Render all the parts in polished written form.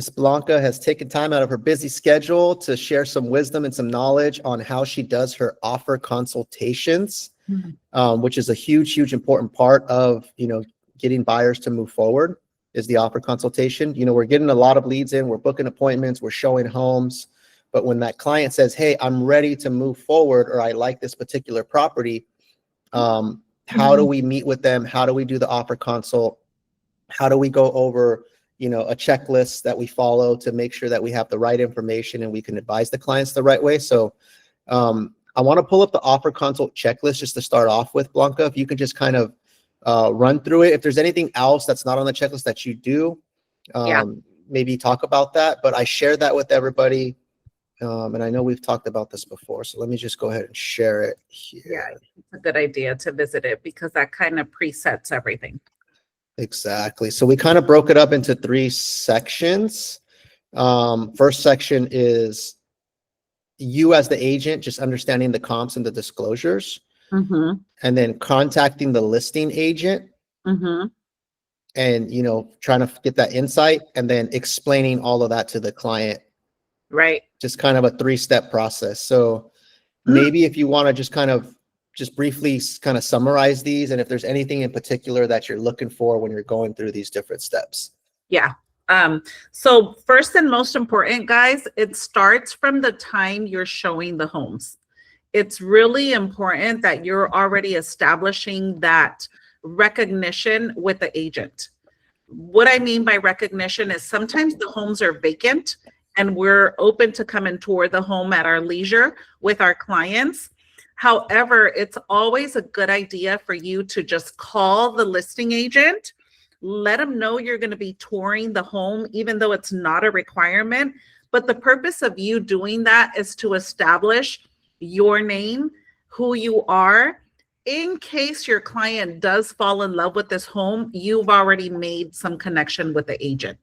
Ms. Blanca has taken time out of her busy schedule to share some wisdom and some knowledge on how she does her offer consultations, which is a huge important part of, getting buyers to move forward is the offer consultation. We're getting a lot of leads in, we're booking appointments, we're showing homes. But when that client says, hey, I'm ready to move forward, or I like this particular property, how do we meet with them? How do we do the offer consult? How do we go over, a checklist that we follow to make sure that we have the right information and we can advise the clients the right way? So I want to pull up the offer consult checklist just to start off with, Blanca. If you could just kind of run through it. If there's anything else that's not on the checklist that you do, maybe talk about that. But I shared that with everybody. And I know we've talked about this before, so let me just go ahead and share it here. Yeah, it's a good idea to visit it because that kind of presets everything. Exactly. So we kind of broke it up into 3 sections. First section is you as the agent, just understanding the comps and the disclosures. And then contacting the listing agent. And, trying to get that insight and then explaining all of that to the client. Right. Just kind of a 3-step process. So maybe if you want to just briefly kind of summarize these, and if there's anything in particular that you're looking for when you're going through these different steps. Yeah. So first and most important, guys, it starts from the time you're showing the homes. It's really important that you're already establishing that recognition with the agent. What I mean by recognition is sometimes the homes are vacant and we're open to come and tour the home at our leisure with our clients. However, it's always a good idea for you to just call the listing agent, let them know you're going to be touring the home, even though it's not a requirement. But the purpose of you doing that is to establish your name, who you are. In case your client does fall in love with this home, you've already made some connection with the agent.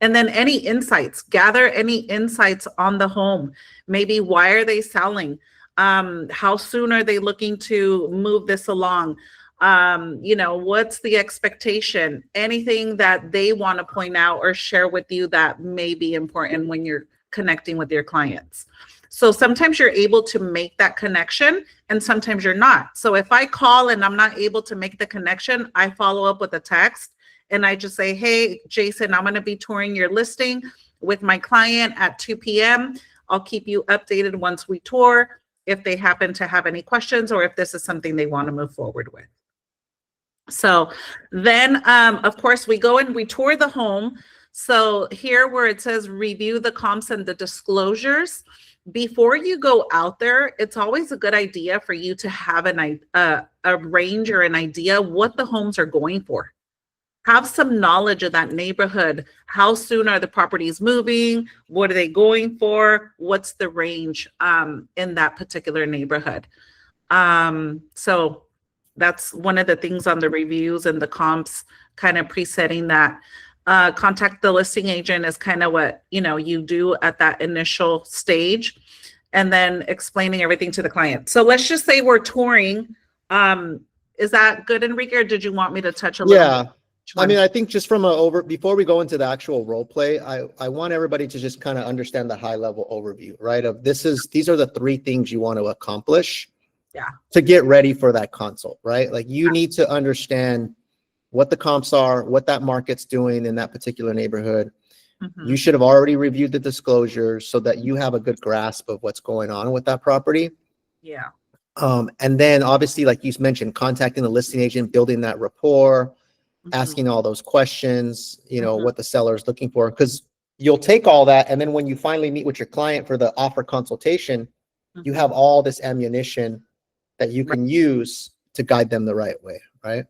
And then any insights, gather any insights on the home. Maybe why are they selling? How soon are they looking to move this along? What's the expectation? Anything that they want to point out or share with you that may be important when you're connecting with your clients. So sometimes you're able to make that connection and sometimes you're not. So if I call and I'm not able to make the connection, I follow up with a text and I just say, hey, Jason, I'm going to be touring your listing with my client at 2 p.m. I'll keep you updated once we tour if they happen to have any questions or if this is something they want to move forward with. So then, of course, we go and we tour the home. So here where it says review the comps and the disclosures, before you go out there, it's always a good idea for you to have a range or an idea what the homes are going for. Have some knowledge of that neighborhood. How soon are the properties moving? What are they going for? What's the range in that particular neighborhood? So that's one of the things on the reviews and the comps, kind of presetting that. Contact the listing agent is kind of what you do at that initial stage, and then explaining everything to the client. So let's just say we're touring. Is that good, Enrique, or did you want me to touch a little bit? I mean, I think just from before we go into the actual role play, I want everybody to just kind of understand the high level overview, right? These are the 3 things you want to accomplish to get ready for that consult, right? Like you need to understand what the comps are, what that market's doing in that particular neighborhood. You should have already reviewed the disclosures so that you have a good grasp of what's going on with that property. Yeah. And then obviously, like you mentioned, contacting the listing agent, building that rapport, asking all those questions, what the seller is looking for, because you'll take all that. And then when you finally meet with your client for the offer consultation, you have all this ammunition that you can use to guide them the right way. Right.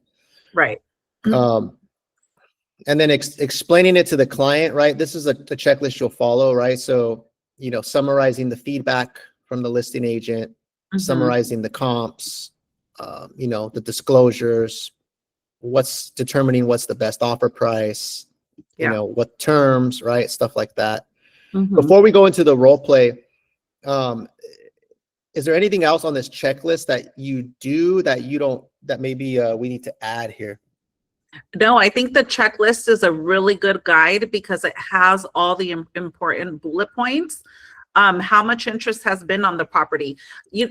Right. And then explaining it to the client, right? This is a checklist you'll follow, right? So, summarizing the feedback from the listing agent, summarizing the comps, the disclosures, determining what's the best offer price, what terms, right? Stuff like that. Before we go into the role play, is there anything else on this checklist that you do that you don't, that maybe we need to add here? No, I think the checklist is a really good guide because it has all the important bullet points. How much interest has been on the property.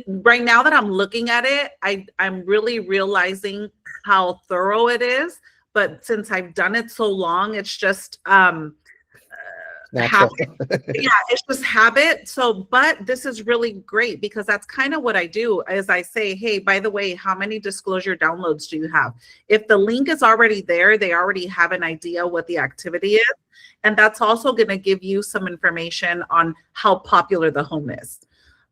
Right now that I'm looking at it, I'm really realizing how thorough it is. But since I've done it so long, it's just Natural. yeah, it's just habit. So, but this is really great because that's kind of what I do is I say, hey, by the way, how many disclosure downloads do you have? If the link is already there, they already have an idea what the activity is. And that's also going to give you some information on how popular the home is.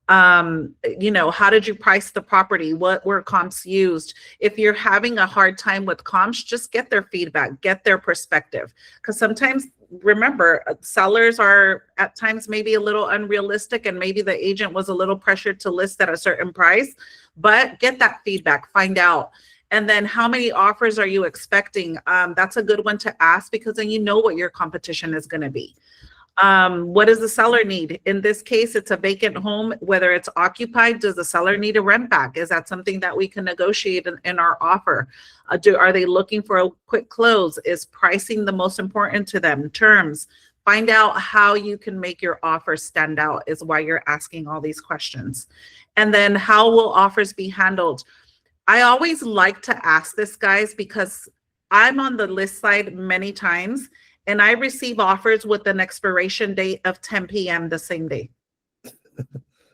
How did you price the property? What were comps used? If you're having a hard time with comps, just get their feedback, get their perspective. Because sometimes, remember, sellers are at times maybe a little unrealistic and maybe the agent was a little pressured to list at a certain price, but get that feedback, find out. And then how many offers are you expecting? That's a good one to ask because then you know what your competition is going to be. What does the seller need? In this case, it's a vacant home, whether it's occupied. Does the seller need a rent back? Is that something that we can negotiate in our offer? Are they looking for a quick close? Is pricing the most important to them? Terms. Find out how you can make your offer stand out is why you're asking all these questions. And then how will offers be handled? I always like to ask this, guys, because I'm on the list side many times and I receive offers with an expiration date of 10 p.m. the same day.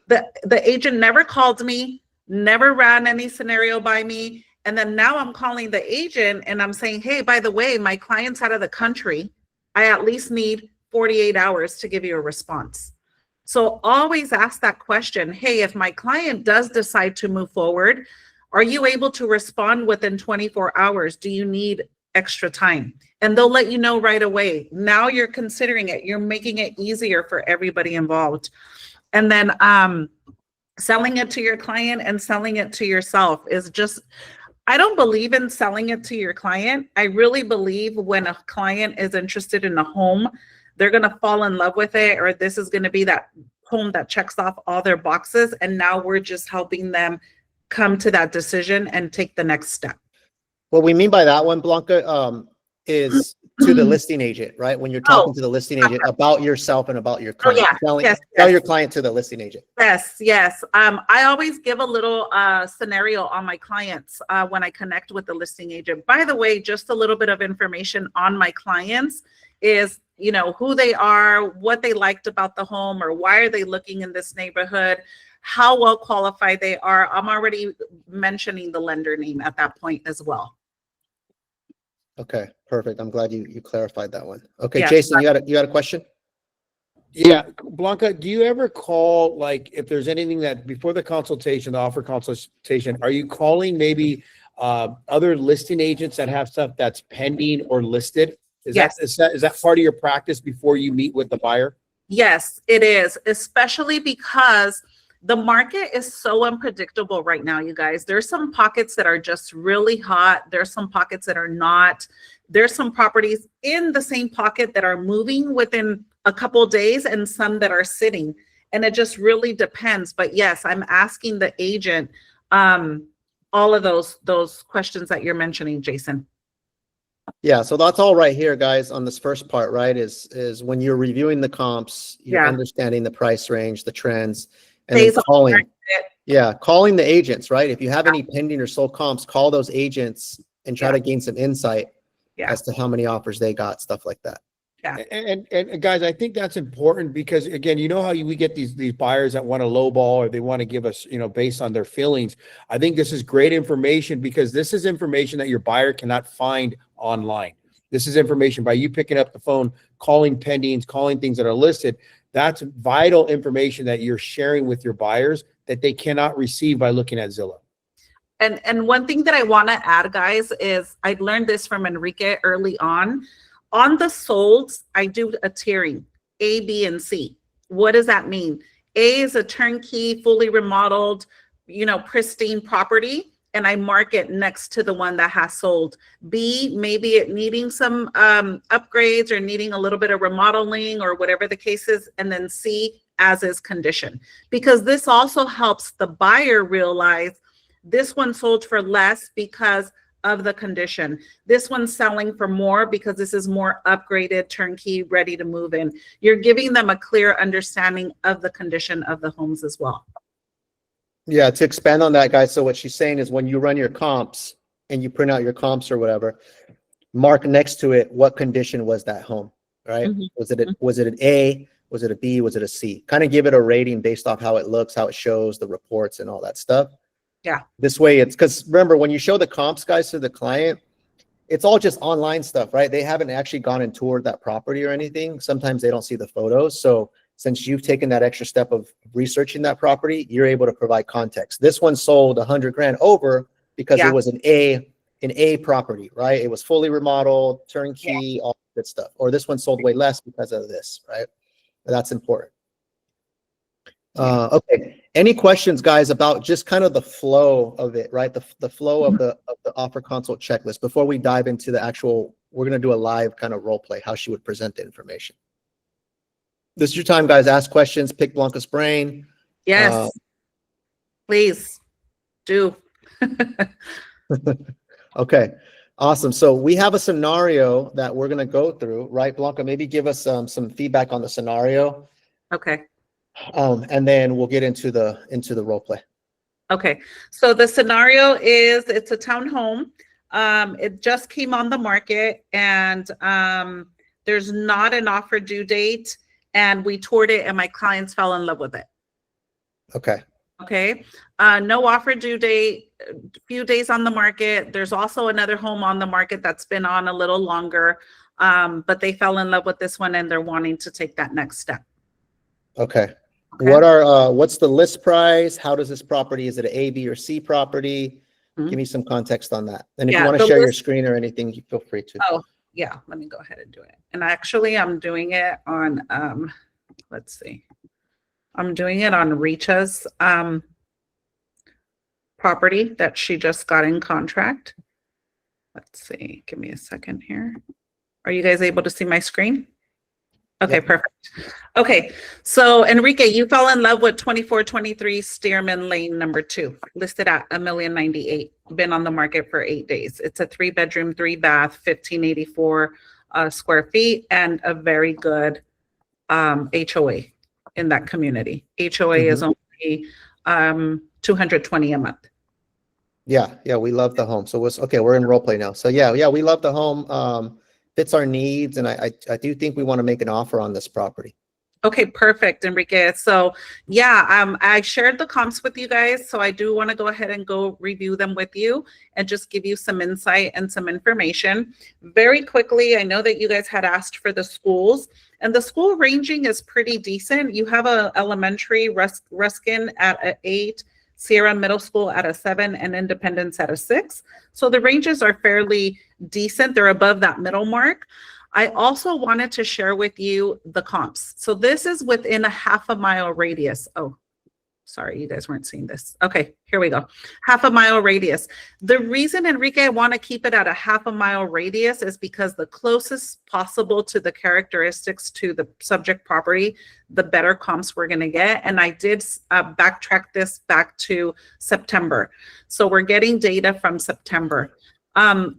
The agent never called me, never ran any scenario by me. And then now I'm calling the agent and I'm saying, hey, by the way, my client's out of the country. I at least need 48 hours to give you a response. So always ask that question. Hey, if my client does decide to move forward, are you able to respond within 24 hours? Do you need extra time? And they'll let you know right away. Now you're considering it. You're making it easier for everybody involved. And then selling it to your client and selling it to yourself is just, I don't believe in selling it to your client. I really believe when a client is interested in a home, they're going to fall in love with it, or this is going to be that home that checks off all their boxes. And now we're just helping them come to that decision and take the next step. What we mean by that one, Blanca, is to the listing agent, right? When you're talking to the listing agent about yourself and about your client. Tell your client to the listing agent. Yes. I always give a little scenario on my clients when I connect with the listing agent. By the way, just a little bit of information on my clients is, who they are, what they liked about the home, or why are they looking in this neighborhood, how well qualified they are. I'm already mentioning the lender name at that point as well. Okay, perfect. I'm glad you clarified that one. Okay, Yeah. Jason, you got a question? Yeah, Blanca, do you ever call, like, if there's anything that before the consultation, the offer consultation, are you calling maybe other listing agents that have stuff that's pending or listed? Is that part of your practice before you meet with the buyer? Yes, it is, especially because the market is so unpredictable right now, you guys. There's some pockets that are just really hot. There's some pockets that are not. There's some properties in the same pocket that are moving within a couple of days and some that are sitting. And it just really depends. But yes, I'm asking the agent all of those questions that you're mentioning, Jason. Yeah, so that's all right here, guys, on this first part, right? Is when you're reviewing the comps, you're understanding the price range, the trends, and then calling the agents, right? If you have any pending or sold comps, call those agents and try to gain some insight as to how many offers they got, stuff like that. Yeah. And guys, I think that's important because, again, how we get these buyers that want to lowball or they want to give us, based on their feelings. I think this is great information because this is information that your buyer cannot find online. This is information by you picking up the phone, calling pendings, calling things that are listed. That's vital information that you're sharing with your buyers that they cannot receive by looking at Zillow. And one thing that I want to add, guys, is I learned this from Enrique early on. On the solds, I do a tiering, A, B, and C. What does that mean? A is a turnkey, fully remodeled, pristine property, and I mark it next to the one that has sold. B, maybe it needing some upgrades or needing a little bit of remodeling or whatever the case is. And then C, as is condition. Because this also helps the buyer realize this one sold for less because of the condition. This one's selling for more because this is more upgraded, turnkey, ready to move in. You're giving them a clear understanding of the condition of the homes as well. Yeah, to expand on that, guys. So what she's saying is when you run your comps and you print out your comps or whatever, mark next to it, what condition was that home, right? Mhm. Was it an A? Was it a B? Was it a C? Kind of give it a rating based off how it looks, how it shows, the reports and all that stuff. Yeah. This way it's, because remember, when you show the comps, guys, to the client, it's all just online stuff, right? They haven't actually gone and toured that property or anything. Sometimes they don't see the photos. So since you've taken that extra step of researching that property, you're able to provide context. This one sold 100 grand over because Yeah. it was an A property, right? It was fully remodeled, turnkey, all that stuff. Or this one sold way less because of this, right? That's important. Okay. Any questions, guys, about just kind of the flow of it, right? The flow of the offer consult checklist before we dive into the actual, we're going to do a live kind of role play, how she would present the information. This is your time, guys. Ask questions, pick Blanca's brain. Yes. Please do. Okay. Awesome. So we have a scenario that we're going to go through, right? Blanca, maybe give us some feedback on the scenario. Okay. And then we'll get into the role play. Okay. So the scenario is it's a townhome. It just came on the market and there's not an offer due date, and we toured it and my clients fell in love with it. Okay. Okay. No offer due date, a few days on the market. There's also another home on the market that's been on a little longer, but they fell in love with this one and they're wanting to take that next step. Okay. Okay. What's the list price? How does this property, is it an A, B, or C property? Mhm. Give me some context on that. And if Yeah, you want to the share your list- screen or anything, you feel free to. Oh, yeah. Let me go ahead and do it. And actually, I'm doing it on, let's see. I'm doing it on Richa's property that she just got in contract. Let's see. Give me a second here. Are you guys able to see my screen? Okay, Yep. perfect. Okay, so Enrique, you fell in love with 2423 Stearman Lane number 2, listed at $1,098,000, been on the market for 8 days. It's a 3-bedroom, 3-bath, 1,584 square feet, and a very good HOA in that community. HOA is only $220 a month. Yeah, we love the home. So we're in role play now. So yeah, we love the home. Fits our needs, and I do think we want to make an offer on this property. Okay, perfect, Enrique. So yeah, I shared the comps with you guys, so I do want to go ahead and go review them with you and just give you some insight and some information. Very quickly, I know that you guys had asked for the schools, and the school ranging is pretty decent. You have a elementary, Ruskin at an 8, Sierra Middle School at a 7, and Independence at a 6. So the ranges are fairly decent. They're above that middle mark. I also wanted to share with you the comps. So this is within a half-a-mile radius. Oh, sorry, you guys weren't seeing this. Okay, here we go. Half-a-mile radius. The reason, Enrique, I want to keep it at a half-a-mile radius is because the closest possible to the characteristics to the subject property, the better comps we're going to get. And I did backtrack this back to September. So we're getting data from September.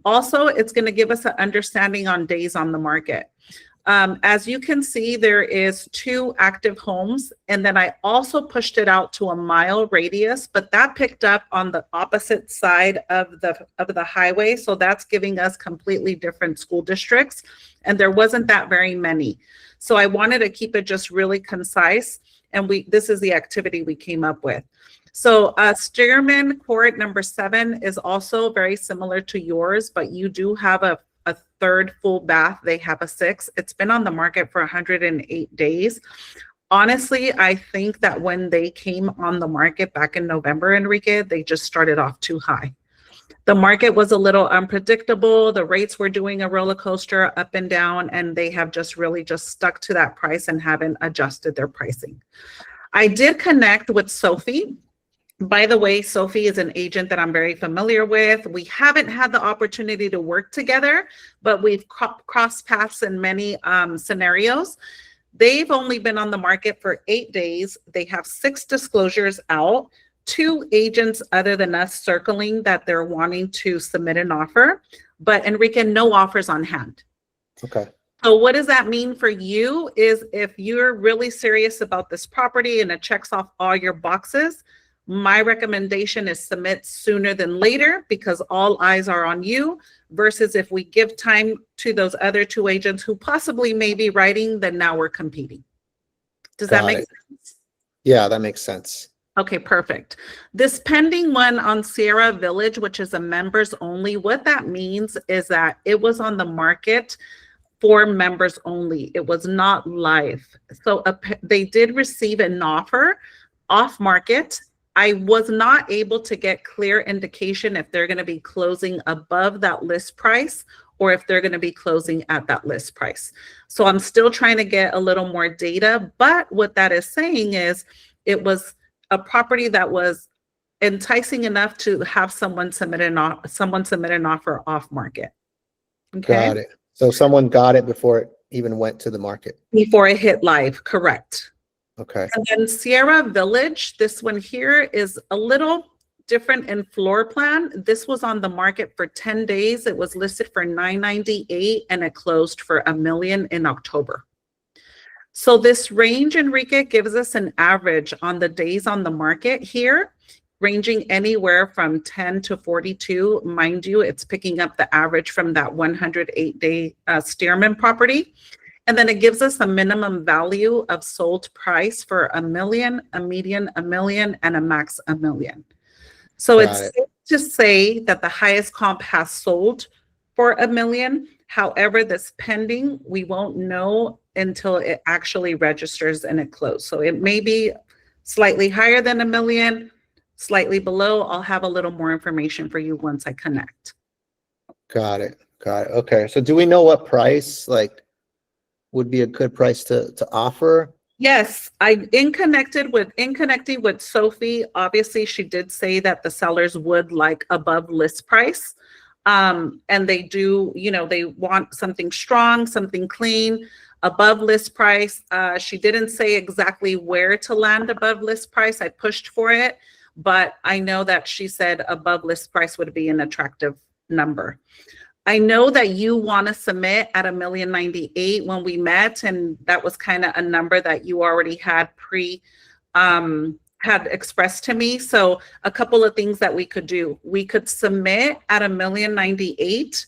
Also, it's going to give us an understanding on days on the market. As you can see, there is 2 active homes, and then I also pushed it out to a mile radius, but that picked up on the opposite side of the highway. So that's giving us completely different school districts, and there wasn't that very many. So I wanted to keep it just really concise, and this is the activity we came up with. So Stearman Court number 7 is also very similar to yours, but you do have a 3rd full bath. They have a 6. It's been on the market for 108 days. Honestly, I think that when they came on the market back in November, Enrique, they just started off too high. The market was a little unpredictable. The rates were doing a roller coaster up and down, and they have just really just stuck to that price and haven't adjusted their pricing. I did connect with Sophie. By the way, Sophie is an agent that I'm very familiar with. We haven't had the opportunity to work together, but we've crossed paths in many scenarios. They've only been on the market for 8 days. They have 6 disclosures out. two agents other than us circling that they're wanting to submit an offer, but Enrique, no offers on hand. Okay. So what does that mean for you is if you're really serious about this property and it checks off all your boxes, my recommendation is submit sooner than later because all eyes are on you, versus if we give time to those other two agents who possibly may be writing, then now we're competing. Does that Got make it. sense? Yeah, that makes sense. Okay, perfect. This pending one on Sierra Village, which is a members only, what that means is that it was on the market for members only. It was not live. So they did receive an offer off market. I was not able to get clear indication if they're going to be closing above that list price or if they're going to be closing at that list price. So I'm still trying to get a little more data, but what that is saying is it was a property that was enticing enough to have someone submit an offer off market. Okay. Got it. So someone got it before it even went to the market. Before it hit live, correct. Okay. And then Sierra Village, this one here is a little different in floor plan. This was on the market for 10 days. It was listed for $998 and it closed for $1 million in October. So this range, Enrique, gives us an average on the days on the market here, ranging anywhere from 10 to 42. Mind you, it's picking up the average from that 108-day Stearman property. And then it gives us a minimum value of sold price for $1 million, a median $1 million, and a max $1 million. So it's safe to say that the highest comp has sold for $1 million. However, this pending, we won't know until it actually registers and it closes. So it may be slightly higher than $1 million, slightly below. I'll have a little more information for you once I connect. Got it. Got it. Okay. So do we know what price would be a good price to offer? Yes, in connecting with Sophie, obviously she did say that the sellers would like above list price. And they do, they want something strong, something clean, above list price. She didn't say exactly where to land above list price. I pushed for it, but I know that she said above list price would be an attractive number. I know that you want to submit at $1,098,000 when we met, and that was kind of a number that you already had had expressed to me. So a couple of things that we could do. We could submit at $1,098,000.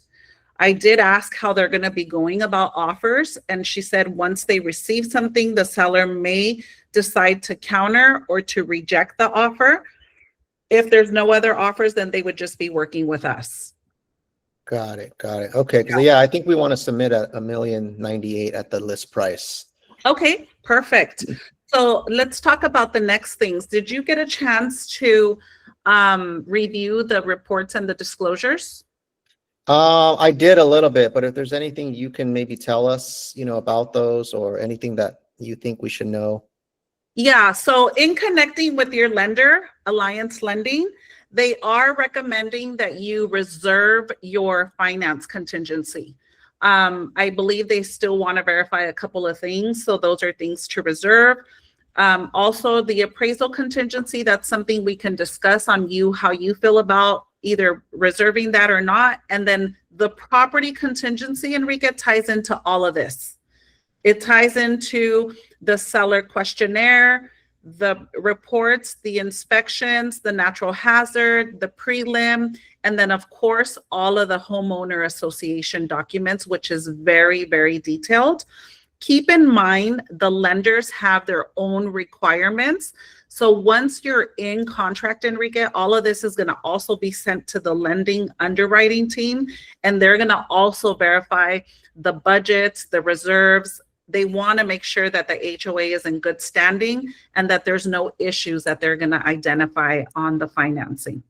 I did ask how they're going to be going about offers, and she said once they receive something, the seller may decide to counter or to reject the offer. If there's no other offers, then they would just be working with us. Got it. Got it. Okay. Because yeah, I think we want to submit at $1,098,000 at the list price. Okay, perfect. So let's talk about the next things. Did you get a chance to review the reports and the disclosures? I did a little bit, but if there's anything you can maybe tell us, about those or anything that you think we should know. Yeah, so in connecting with your lender, Alliance Lending, they are recommending that you reserve your finance contingency. I believe they still want to verify a couple of things, so those are things to reserve. Also, the appraisal contingency, that's something we can discuss on how you feel about either reserving that or not. And then the property contingency, Enrique, ties into all of this. It ties into the seller questionnaire, the reports, the inspections, the natural hazard, the prelim, and then of course, all of the homeowner association documents, which is very, very detailed. Keep in mind, the lenders have their own requirements. So once you're in contract, Enrique, all of this is going to also be sent to the lending underwriting team, and they're going to also verify the budgets, the reserves. They want to make sure that the HOA is in good standing and that there's no issues that they're going to identify on the financing.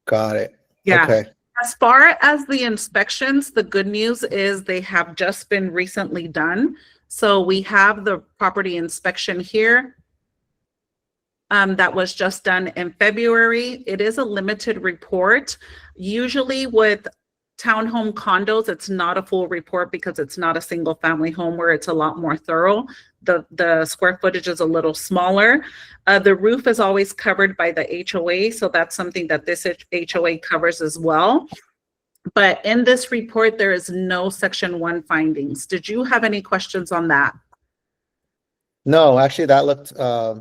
Got it. Yeah. Okay. As far as the inspections, the good news is they have just been recently done. So we have the property inspection here that was just done in February. It is a limited report. Usually with townhome condos, it's not a full report because it's not a single family home where it's a lot more thorough. The square footage is a little smaller. The roof is always covered by the HOA, so that's something that this HOA covers as well. But in this report, there is no Section 1 findings. Did you have any questions on that? No, actually that looked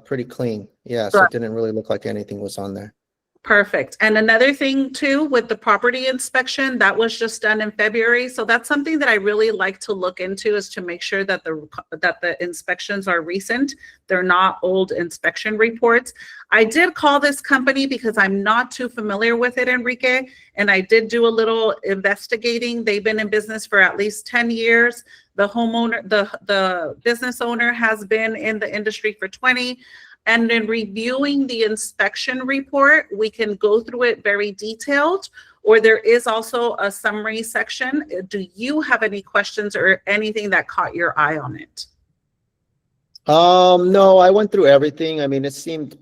pretty clean. Yeah, so Sure. it didn't really look like anything was on there. Perfect. And another thing too, with the property inspection, that was just done in February. So that's something that I really like to look into, is to make sure that the inspections are recent. They're not old inspection reports. I did call this company because I'm not too familiar with it, Enrique, and I did do a little investigating. They've been in business for at least 10 years. The homeowner, the business owner has been in the industry for 20. And in reviewing the inspection report, we can go through it very detailed, or there is also a summary section. Do you have any questions or anything that caught your eye on it? No, I went through everything. I mean, it seemed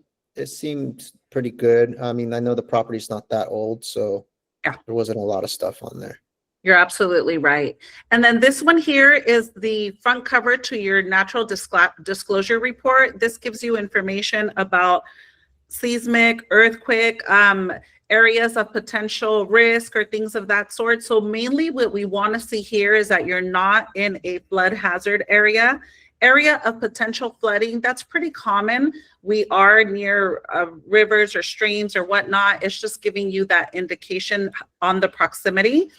pretty good. I mean, I know the property's not that old, so Yeah. there wasn't a lot of stuff on there. You're absolutely right. And then this one here is the front cover to your natural disclosure report. This gives you information about seismic, earthquake, areas of potential risk or things of that sort. So mainly what we want to see here is that you're not in a flood hazard area. Area of potential flooding, that's pretty common. We are near rivers or streams or whatnot. It's just giving you that indication on the proximity.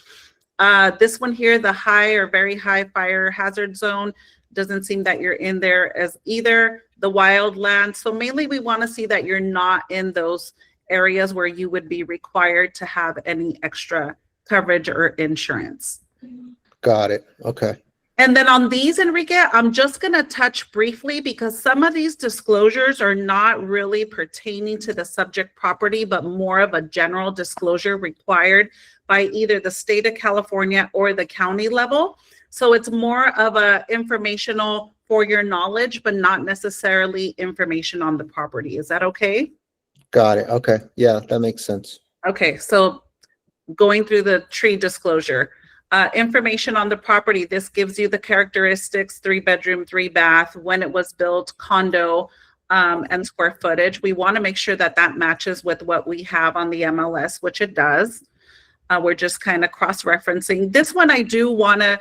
This one here, the high or very high fire hazard zone, doesn't seem that you're in there as either. The wildland. So mainly we want to see that you're not in those areas where you would be required to have any extra coverage or insurance. Got it. Okay. And then on these, Enrique, I'm just going to touch briefly because some of these disclosures are not really pertaining to the subject property, but more of a general disclosure required by either the state of California or the county level. So it's more of a informational for your knowledge, but not necessarily information on the property. Is that okay? Got it. Okay. Yeah, that makes sense. Okay, so going through the tree disclosure. Information on the property. This gives you the characteristics: 3-bedroom, 3-bath, when it was built, condo, and square footage. We want to make sure that that matches with what we have on the MLS, which it does. We're just kind of cross-referencing. This one I do want to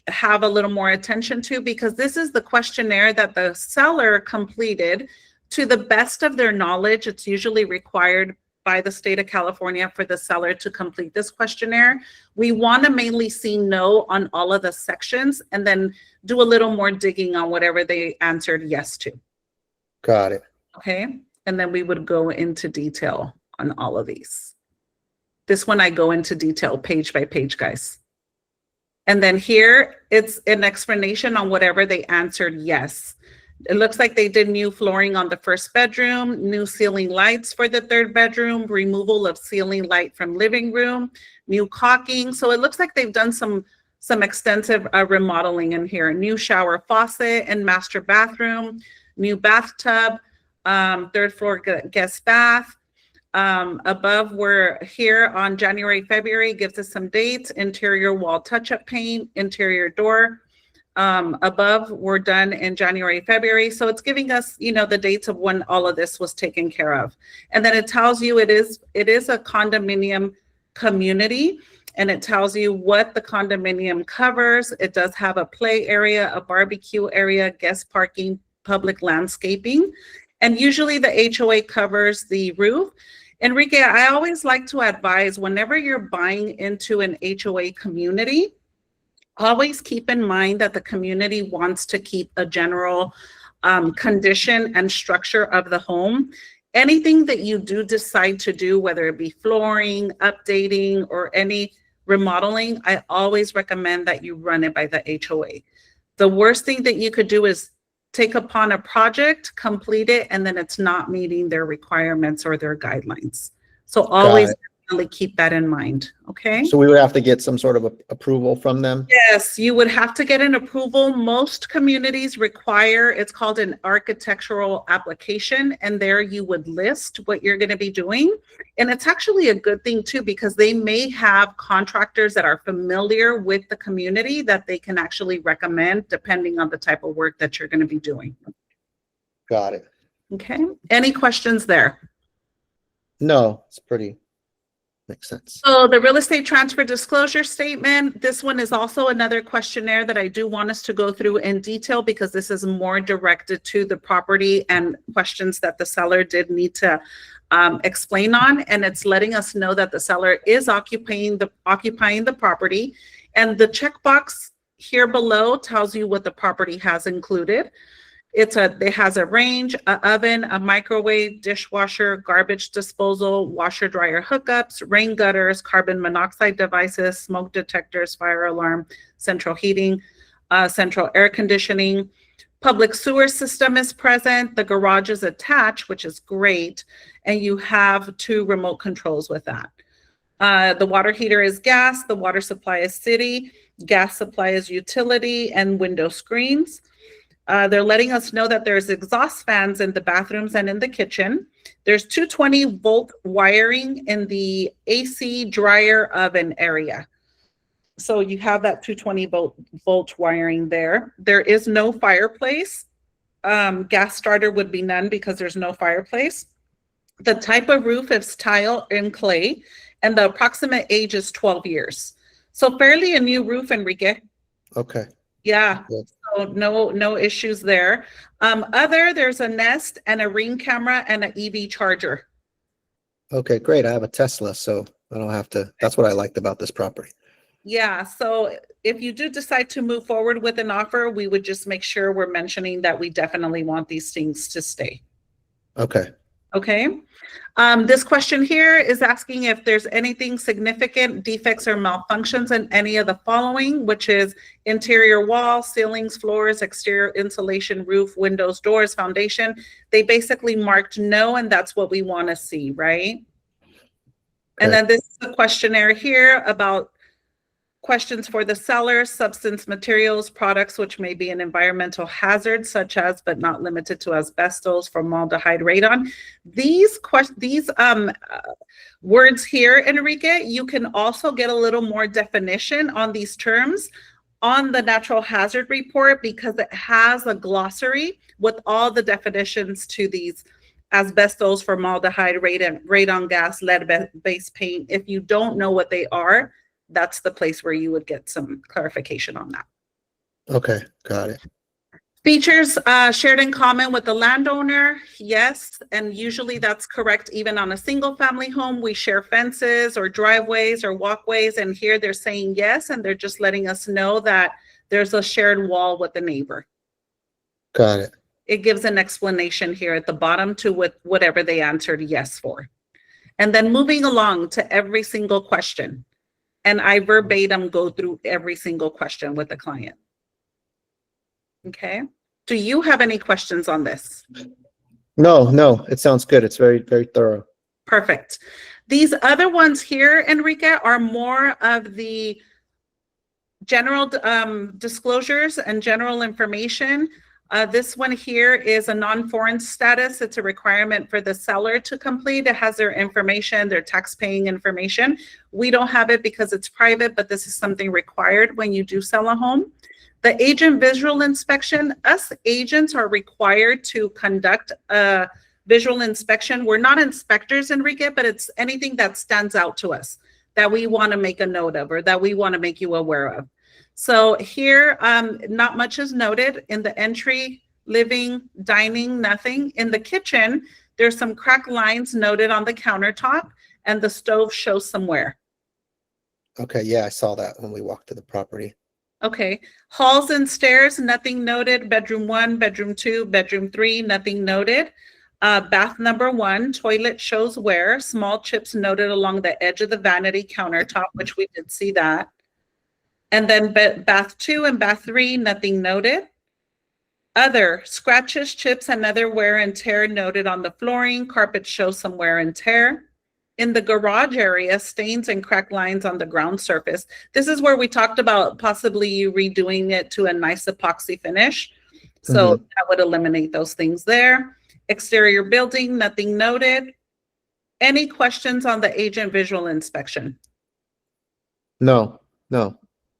have a little more attention to because this is the questionnaire that the seller completed. To the best of their knowledge, it's usually required by the state of California for the seller to complete this questionnaire. We want to mainly see no on all of the sections and then do a little more digging on whatever they answered yes to. Got it. Okay, and then we would go into detail on all of these. This one I go into detail page by page, guys. And then here, it's an explanation on whatever they answered yes. It looks like they did new flooring on the 1st bedroom, new ceiling lights for the 3rd bedroom, removal of ceiling light from living room, new caulking. So it looks like they've done some extensive remodeling in here. New shower faucet and master bathroom, new bathtub, 3rd floor guest bath. Above, we're here on January, February, gives us some dates: interior wall touch-up paint, interior door. Above, we're done in January, February. So it's giving us, you know, the dates of when all of this was taken care of. And then it tells you it is a condominium community, and it tells you what the condominium covers. It does have a play area, a barbecue area, guest parking, public landscaping. And usually the HOA covers the roof. Enrique, I always like to advise whenever you're buying into an HOA community, always keep in mind that the community wants to keep a general condition and structure of the home. Anything that you do decide to do, whether it be flooring, updating, or any remodeling, I always recommend that you run it by the HOA. The worst thing that you could do is take upon a project, complete it, and then it's not meeting their requirements or their guidelines. So always definitely keep that in mind. Okay. So we would have to get some sort of approval from them? Yes, you would have to get an approval. Most communities require, it's called an architectural application, and there you would list what you're going to be doing. And it's actually a good thing too, because they may have contractors that are familiar with the community that they can actually recommend depending on the type of work that you're going to be doing. Got it. Okay. Any questions there? No, it's pretty, makes sense. So the real estate transfer disclosure statement, this one is also another questionnaire that I do want us to go through in detail because this is more directed to the property and questions that the seller did need to explain on. And it's letting us know that the seller is occupying the property. And the checkbox here below tells you what the property has included. It has a range, an oven, a microwave, dishwasher, garbage disposal, washer dryer hookups, rain gutters, carbon monoxide devices, smoke detectors, fire alarm, central heating, central air conditioning. Public sewer system is present. The garage is attached, which is great. And you have 2 remote controls with that. The water heater is gas. The water supply is city. Gas supply is utility and window screens. They're letting us know that there's exhaust fans in the bathrooms and in the kitchen. There's 220-volt wiring in the AC dryer oven area. So you have that 220-volt wiring there. There is no fireplace. Gas starter would be none because there's no fireplace. The type of roof is tile and clay, and the approximate age is 12 years. So fairly a new roof, Enrique. Okay. Yeah. Good. So no issues there. There's a Nest and a Ring camera and an EV charger. Okay, great. I have a Tesla, so I don't have to, that's what I liked about this property. Yeah, so if you do decide to move forward with an offer, we would just make sure we're mentioning that we definitely want these things to stay. Okay. Okay. This question here is asking if there's anything significant, defects or malfunctions in any of the following, which is interior wall, ceilings, floors, exterior insulation, roof, windows, doors, foundation. They basically marked no, and that's what we want to see, right? And then this is a questionnaire here about questions for the seller, substance materials, products which may be an environmental hazard, such as but not limited to asbestos, formaldehyde, radon. These words here, Enrique, you can also get a little more definition on these terms on the natural hazard report because it has a glossary with all the definitions to these asbestos, formaldehyde, radon gas, lead-based paint. If you don't know what they are, that's the place where you would get some clarification on that. Okay, got it. Features shared in common with the landowner, yes, and usually that's correct even on a single family home. We share fences or driveways or walkways, and here they're saying yes, and they're just letting us know that there's a shared wall with the neighbor. Got it. It gives an explanation here at the bottom to whatever they answered yes for. And then moving along to every single question. And I verbatim go through every single question with the client. Okay. Do you have any questions on this? No, it sounds good. It's very, very thorough. Perfect. These other ones here, Enrique, are more of the general disclosures and general information. This one here is a non-foreign status. It's a requirement for the seller to complete. It has their information, their tax-paying information. We don't have it because it's private, but this is something required when you do sell a home. The agent visual inspection, us agents are required to conduct a visual inspection. We're not inspectors, Enrique, but it's anything that stands out to us that we want to make a note of or that we want to make you aware of. So here, not much is noted in the entry, living, dining, nothing. In the kitchen, there's some cracked lines noted on the countertop and the stove shows some wear. Okay, yeah, I saw that when we walked to the property. Okay, halls and stairs, nothing noted. Bedroom 1, bedroom 2, bedroom 3, nothing noted. Bath number 1, toilet shows wear, small chips noted along the edge of the vanity countertop, which we did see that. And then bath 2 and bath 3, nothing noted. Other scratches, chips, and other wear and tear noted on the flooring. Carpet shows some wear and tear. in the garage area, stains and cracked lines on the ground surface. This is where we talked about possibly you redoing it to a nice epoxy finish. So that would eliminate those things there. Exterior building, nothing noted. Any questions on the agent visual inspection? No, no.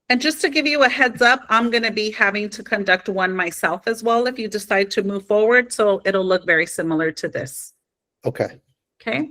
And just to give you a heads up, I'm going to be having to conduct one myself as well if you decide to move forward. So it'll look very similar to this. Okay. Okay.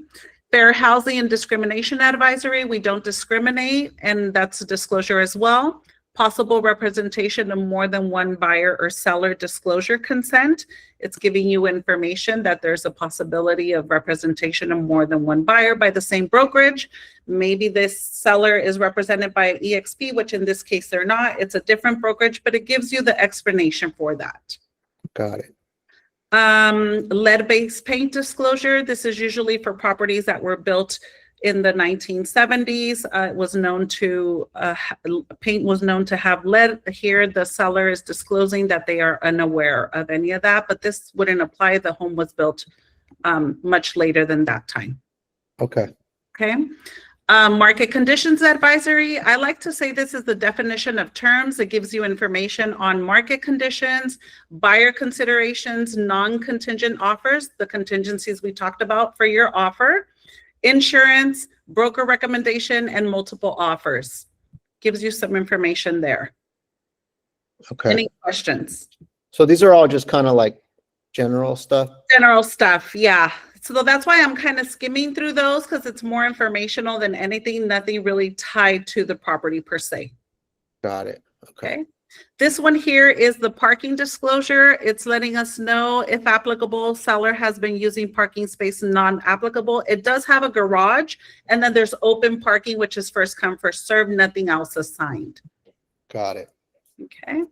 Fair housing and discrimination advisory. We don't discriminate, and that's a disclosure as well. Possible representation of more than one buyer or seller disclosure consent. It's giving you information that there's a possibility of representation of more than one buyer by the same brokerage. Maybe this seller is represented by an EXP, which in this case they're not. It's a different brokerage, but it gives you the explanation for that. Got it. Lead-based paint disclosure. This is usually for properties that were built in the 1970s. It was known to, paint was known to have lead. Here, the seller is disclosing that they are unaware of any of that, but this wouldn't apply. The home was built much later than that time. Okay. Okay. Market conditions advisory. I like to say this is the definition of terms. It gives you information on market conditions, buyer considerations, non-contingent offers, the contingencies we talked about for your offer, insurance, broker recommendation, and multiple offers. Gives you some information there. Okay. Any questions? So these are all just kind of like general stuff? General stuff, yeah. So that's why I'm kind of skimming through those, because it's more informational than anything, nothing really tied to the property per se. Got it. Okay. Okay. This one here is the parking disclosure. It's letting us know if applicable, seller has been using parking space non-applicable. It does have a garage, and then there's open parking, which is first come, first served, nothing else assigned. Got it. Okay.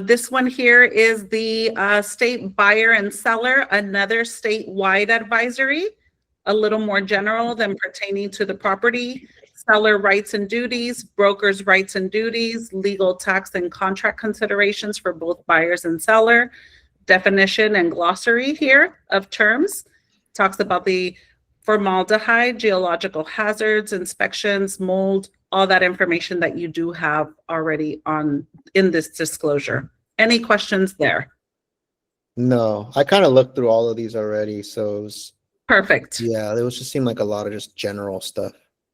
This one here is the state buyer and seller, another statewide advisory, a little more general than pertaining to the property. Seller rights and duties, brokers' rights and duties, legal tax and contract considerations for both buyers and seller. Definition and glossary here of terms. Talks about the formaldehyde, geological hazards, inspections, mold, all that information that you do have already in this disclosure. Any questions there? No, I kind of looked through all of these already. So it was, Perfect. yeah, it was just seemed like a lot of just general stuff.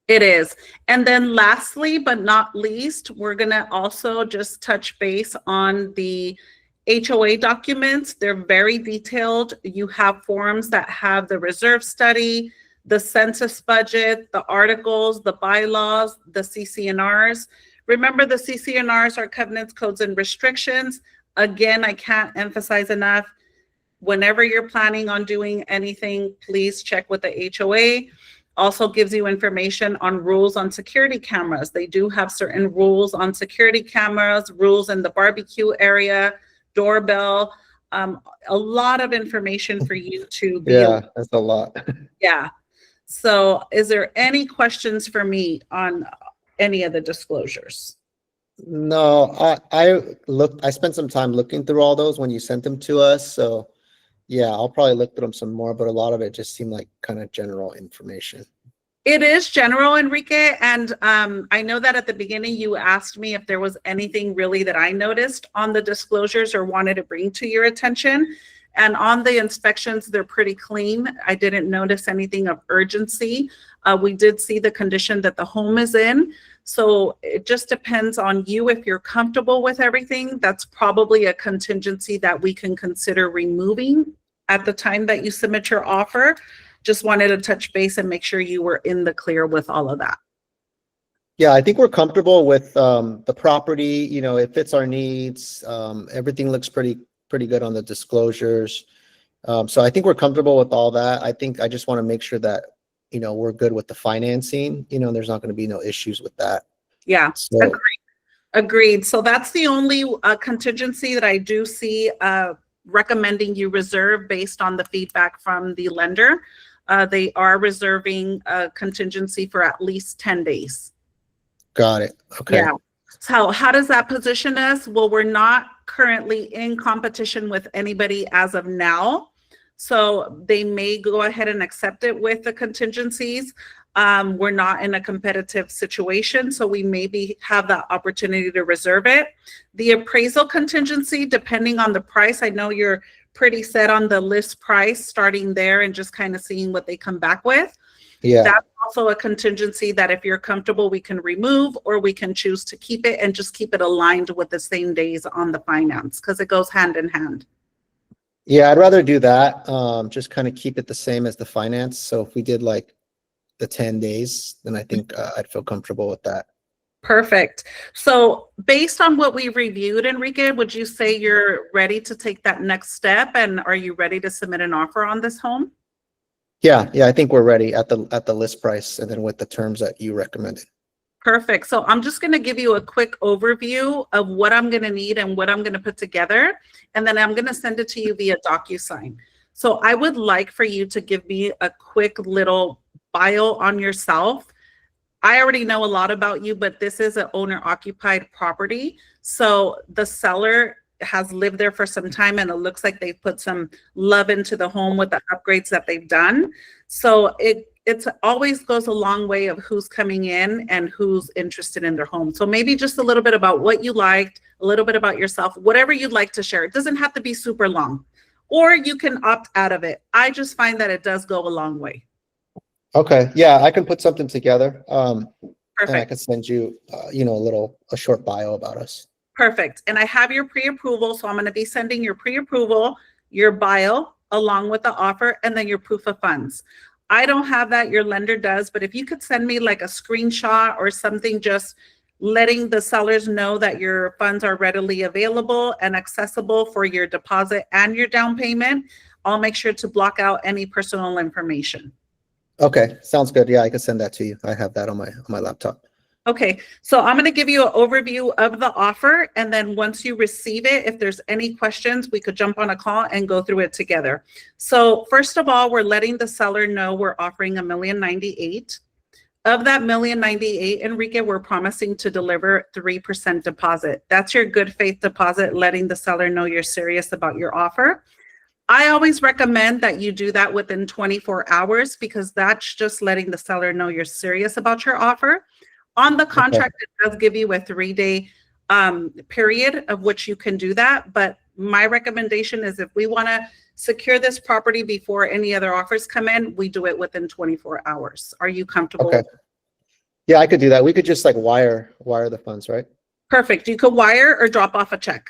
It is. And then lastly, but not least, we're going to also just touch base on the HOA documents. They're very detailed. You have forms that have the reserve study, the census budget, the articles, the bylaws, the CC&Rs. Remember, the CC&Rs are covenants, codes, and restrictions. Again, I can't emphasize enough. Whenever you're planning on doing anything, please check with the HOA. Also gives you information on rules on security cameras. They do have certain rules on security cameras, rules in the barbecue area, doorbell, a lot of information for you to be able. Yeah, that's a lot. Yeah. So is there any questions for me on any of the disclosures? No, I spent some time looking through all those when you sent them to us. So yeah, I'll probably look through them some more, but a lot of it just seemed like kind of general information. It is general, Enrique. And I know that at the beginning you asked me if there was anything really that I noticed on the disclosures or wanted to bring to your attention. And on the inspections, they're pretty clean. I didn't notice anything of urgency. We did see the condition that the home is in. So it just depends on you. If you're comfortable with everything, that's probably a contingency that we can consider removing at the time that you submit your offer. Just wanted to touch base and make sure you were in the clear with all of that. Yeah, I think we're comfortable with the property. You know, it fits our needs. Everything looks pretty good on the disclosures. So I think we're comfortable with all that. I think I just want to make sure that, you know, we're good with the financing. You know, there's not going to be no issues with that. Yeah, So, agreed. So that's the only contingency that I do see recommending you reserve based on the feedback from the lender. They are reserving a contingency for at least 10 days. got it. Okay. Yeah. So how does that position us? Well, we're not currently in competition with anybody as of now. So they may go ahead and accept it with the contingencies. We're not in a competitive situation, so we maybe have that opportunity to reserve it. The appraisal contingency, depending on the price, I know you're pretty set on the list price, starting there and just kind of seeing what they come back with. Yeah. That's also a contingency that if you're comfortable, we can remove, or we can choose to keep it and just keep it aligned with the same days on the finance, because it goes hand in hand. Yeah, I'd rather do that. Just kind of keep it the same as the finance. So if we did like the 10 days, then I think I'd feel comfortable with that. Perfect. So based on what we reviewed, Enrique, would you say you're ready to take that next step? And are you ready to submit an offer on this home? Yeah, I think we're ready at the list price and then with the terms that you recommended. Perfect. So I'm just going to give you a quick overview of what I'm going to need and what I'm going to put together. And then I'm going to send it to you via DocuSign. So I would like for you to give me a quick little bio on yourself. I already know a lot about you, but this is an owner-occupied property. So the seller has lived there for some time, and it looks like they've put some love into the home with the upgrades that they've done. So it's always goes a long way of who's coming in and who's interested in their home. So maybe just a little bit about what you liked, a little bit about yourself, whatever you'd like to share. It doesn't have to be super long, or you can opt out of it. I just find that it does go a long way. Okay. Yeah, I can put something together. And I Perfect. can send you, a short bio about us. Perfect. And I have your pre-approval. So I'm going to be sending your pre-approval, your bio, along with the offer, and then your proof of funds. I don't have that, your lender does, but if you could send me like a screenshot or something, just letting the sellers know that your funds are readily available and accessible for your deposit and your down payment, I'll make sure to block out any personal information. Okay, sounds good. Yeah, I can send that to you. I have that on my laptop. Okay, so I'm going to give you an overview of the offer, and then once you receive it, if there's any questions, we could jump on a call and go through it together. So first of all, we're letting the seller know we're offering $1,098,000. Of that $1,098,000, Enrique, we're promising to deliver 3% deposit. That's your good faith deposit, letting the seller know you're serious about your offer. I always recommend that you do that within 24 hours because that's just letting the seller know you're serious about your offer. On the contract, It does give you a 3-day period of which you can do that. But my recommendation is if we want to secure this property before any other offers come in, we do it within 24 hours. Are you comfortable? Okay. Yeah, I could do that. We could just like wire the funds, right? Perfect. You could wire or drop off a check.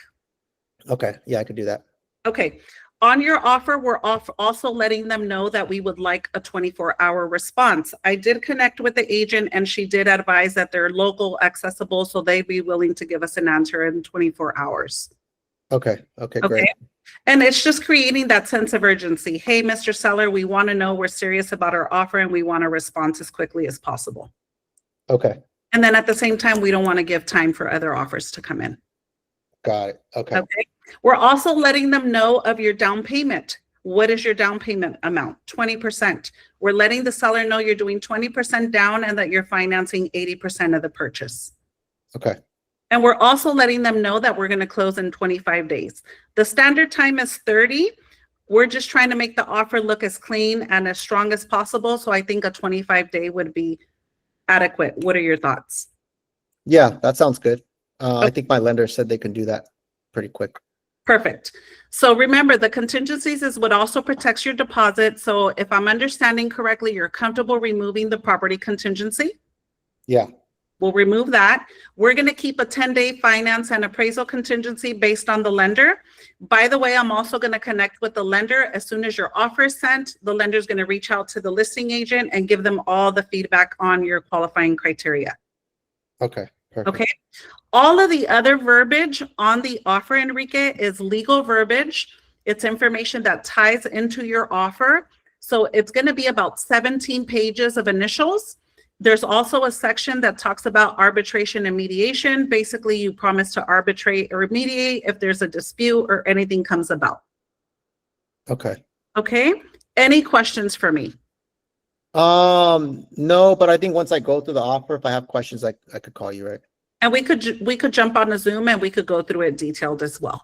Okay. Yeah, I could do that. Okay. On your offer, we're also letting them know that we would like a 24-hour response. I did connect with the agent, and she did advise that they're local, accessible, so they'd be willing to give us an answer in 24 hours. Okay, great. And it's just creating that sense of urgency. Hey, Mr. Seller, we want to know we're serious about our offer, and we want a response as quickly as possible. Okay. And then at the same time, we don't want to give time for other offers to come in. Got it. Okay. We're also letting them know of your down payment. What is your down payment amount? 20%. We're letting the seller know you're doing 20% down and that you're financing 80% of the purchase. Okay. And we're also letting them know that we're going to close in 25 days. The standard time is 30. We're just trying to make the offer look as clean and as strong as possible. So I think a 25-day would be adequate. What are your thoughts? Yeah, that sounds good. I think my lender said they can do that pretty quick. Perfect. So remember, the contingencies is what also protects your deposit. So if I'm understanding correctly, you're comfortable removing the property contingency? Yeah. We'll remove that. We're going to keep a 10-day finance and appraisal contingency based on the lender. By the way, I'm also going to connect with the lender. As soon as your offer is sent, the lender is going to reach out to the listing agent and give them all the feedback on your qualifying criteria. Okay. Perfect. Okay. All of the other verbiage on the offer, Enrique, is legal verbiage. It's information that ties into your offer. So it's going to be about 17 pages of initials. There's also a section that talks about arbitration and mediation. Basically, you promise to arbitrate or mediate if there's a dispute or anything comes about. Okay. Okay. Any questions for me? No, but I think once I go through the offer, if I have questions, I could call you, right? And we could jump on a Zoom and we could go through it detailed as well.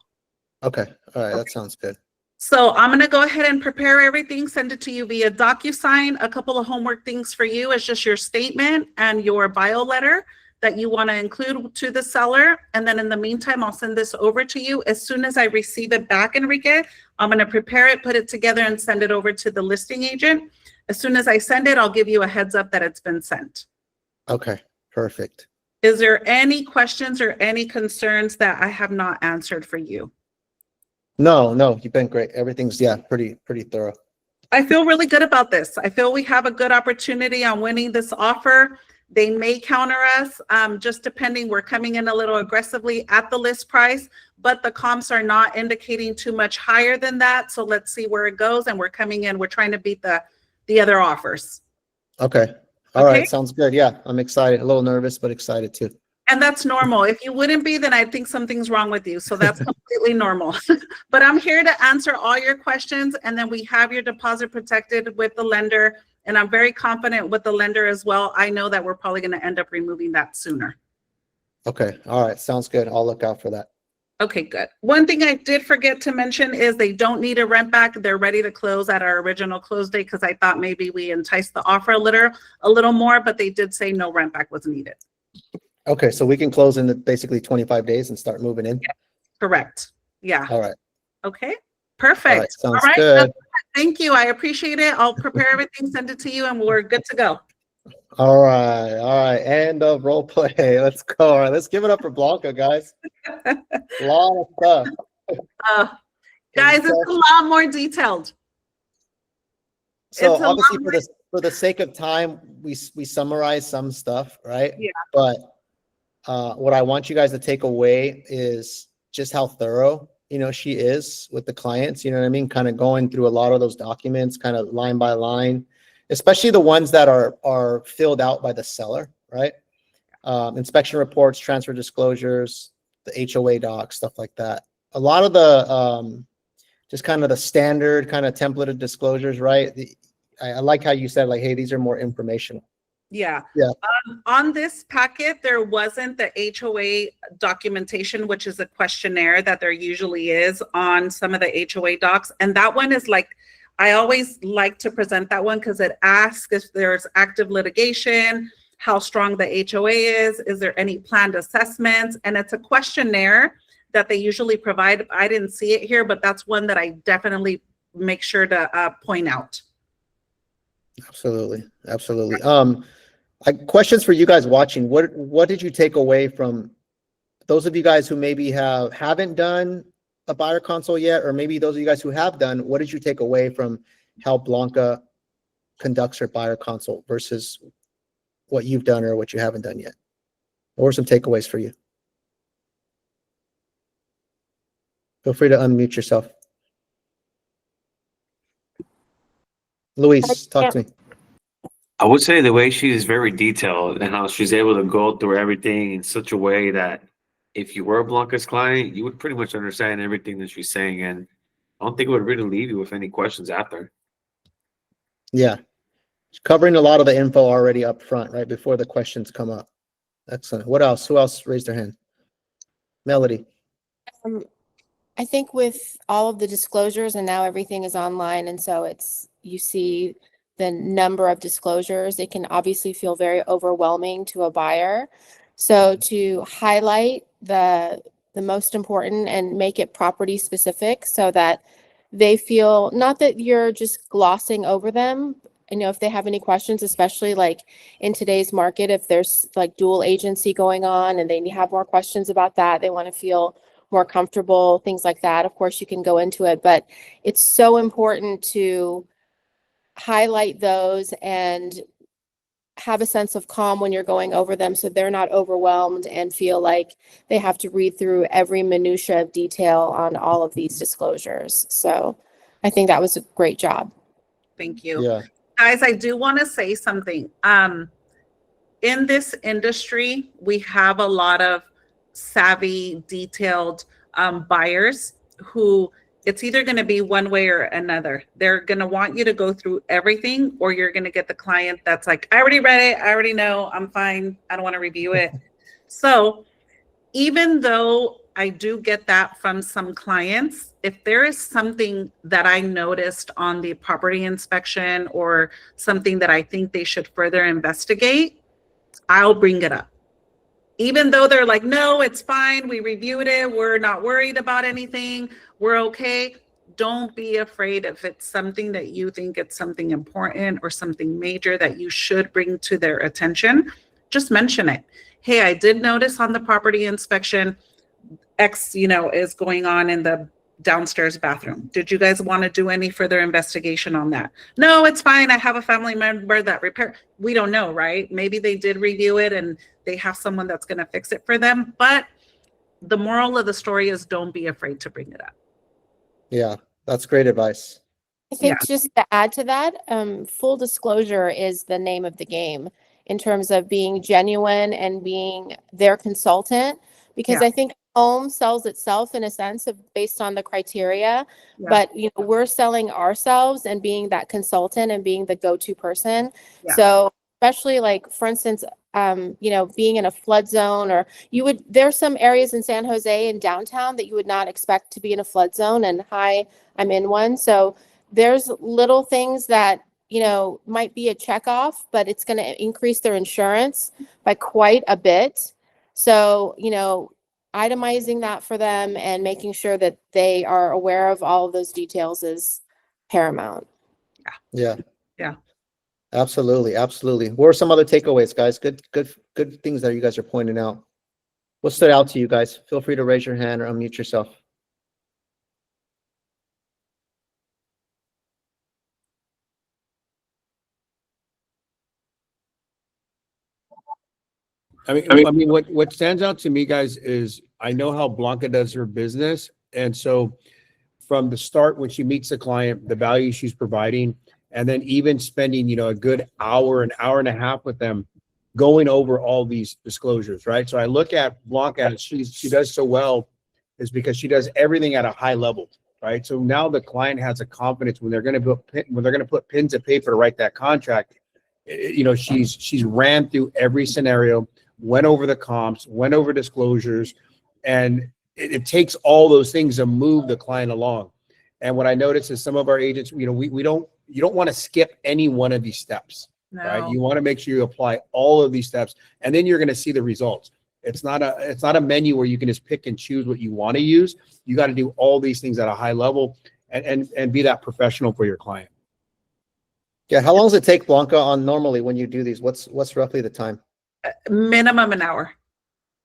Okay. All right. Okay. That sounds good. So I'm going to go ahead and prepare everything, send it to you via DocuSign. A couple of homework things for you is just your statement and your bio letter that you want to include to the seller. And then in the meantime, I'll send this over to you. As soon as I receive it back, Enrique, I'm going to prepare it, put it together, and send it over to the listing agent. As soon as I send it, I'll give you a heads up that it's been sent. Okay, perfect. Is there any questions or any concerns that I have not answered for you? No, you've been great. Everything's, yeah, pretty thorough. I feel really good about this. I feel we have a good opportunity on winning this offer. They may counter us, just depending. We're coming in a little aggressively at the list price, but the comps are not indicating too much higher than that. So let's see where it goes. And we're coming in, we're trying to beat the other offers. Okay. All Okay. right. Sounds good. Yeah, I'm excited. A little nervous, but excited too. And that's normal. If you wouldn't be, then I think something's wrong with you. So that's completely normal. But I'm here to answer all your questions. And then we have your deposit protected with the lender. And I'm very confident with the lender as well. I know that we're probably going to end up removing that sooner. Okay. All right. Sounds good. I'll look out for that. Okay, good. One thing I did forget to mention is they don't need a rent back. They're ready to close at our original close date because I thought maybe we enticed the offer a little more, but they did say no rent back was needed. Okay. So we can close in basically 25 days and start moving in. Yeah, correct. Yeah. All right. Okay. Perfect. All right. Sounds All right. good. Thank you. I appreciate it. I'll prepare everything, send it to you, and we're good to go. All right. All right. End of role play. Let's go. All right. Let's give it up for Blanca, guys. A lot of stuff. Guys, it's a lot more detailed. So It's a obviously lot for the sake of time, we summarize some stuff, right? Yeah. But what I want you guys to take away is just how thorough, she is with the clients, you know what I mean? Kind of going through a lot of those documents, kind of line by line, especially the ones that are filled out by the seller, right? Inspection reports, transfer disclosures, the HOA docs, stuff like that. A lot of the just kind of the standard kind of templated disclosures, right? I like how you said, like, hey, these are more informational. Yeah. Yeah. On this packet, there wasn't the HOA documentation, which is a questionnaire that there usually is on some of the HOA docs. And that one is like, I always like to present that one because it asks if there's active litigation, how strong the HOA is there any planned assessments? And it's a questionnaire that they usually provide. I didn't see it here, but that's one that I definitely make sure to point out. Absolutely. Absolutely. Questions for you guys watching. What did you take away from those of you guys who maybe haven't done a buyer consult yet, or maybe those of you guys who have done, what did you take away from how Blanca conducts her buyer consult versus what you've done or what you haven't done yet? What were some takeaways for you? Feel free to unmute yourself. Luis, talk to me. I would say the way she is very detailed and how she's able to go through everything in such a way that if you were Blanca's client, you would pretty much understand everything that she's saying. And I don't think it would really leave you with any questions after. Yeah. She's covering a lot of the info already up front, right? Before the questions come up. Excellent. What else? Who else raised their hand? Melody. I think with all of the disclosures and now everything is online, and so you see the number of disclosures, it can obviously feel very overwhelming to a buyer. So to highlight the most important and make it property specific so that they feel not that you're just glossing over them. If they have any questions, especially like in today's market, if there's like dual agency going on and they have more questions about that, they want to feel more comfortable, things like that. Of course, you can go into it, but it's so important to highlight those and have a sense of calm when you're going over them so they're not overwhelmed and feel like they have to read through every minutia of detail on all of these disclosures. So I think that was a great job. Thank you. Yeah. Guys, I do want to say something. In this industry, we have a lot of savvy, detailed buyers who it's either going to be one way or another. They're going to want you to go through everything, or you're going to get the client that's like, I already read it. I already know. I'm fine. I don't want to review it. So even though I do get that from some clients, if there is something that I noticed on the property inspection or something that I think they should further investigate, I'll bring it up. Even though they're like, no, it's fine. We reviewed it. We're not worried about anything. We're okay. Don't be afraid if it's something that you think it's something important or something major that you should bring to their attention. Just mention it. Hey, I did notice on the property inspection, X, is going on in the downstairs bathroom. Did you guys want to do any further investigation on that? No, it's fine. I have a family member that repair. We don't know, right? Maybe they did review it and they have someone that's going to fix it for them. But the moral of the story is don't be afraid to bring it up. Yeah, that's great advice. I think just to add to that, full disclosure is the name of the game in terms of being genuine and being their consultant, because I think home sells itself in a sense of based on the criteria, but we're selling ourselves and being that consultant and being the go-to person. So especially like, for instance, being in a flood zone, or there's some areas in San Jose and downtown that you would not expect to be in a flood zone, and I'm in one. So there's little things that, might be a checkoff, but it's going to increase their insurance by quite a bit. So, itemizing that for them and making sure that they are aware of all of those details is paramount. Yeah. Yeah. Absolutely. Absolutely. What are some other takeaways, guys? Good things that you guys are pointing out. What stood out to you guys? Feel free to raise your hand or unmute yourself. I mean, what stands out to me, guys, is I know how Blanca does her business. And so from the start, when she meets the client, the value she's providing, and then even spending, a good hour, an hour and a half with them, going over all these disclosures, right? So I look at Blanca, and she does so well is because she does everything at a high level, right? So now the client has a confidence when they're going to put pens to paper to write that contract. She's ran through every scenario, went over the comps, went over disclosures, and it takes all those things to move the client along. And what I notice is some of our agents, you don't want to skip any one of these steps, right? You want to make sure you apply all of these steps, and then you're going to see the results. It's not a menu where you can just pick and choose what you want to use. You got to do all these things at a high level and be that professional for your client. Yeah. How long does it take, Blanca, on normally when you do these? What's roughly the time? Minimum an hour.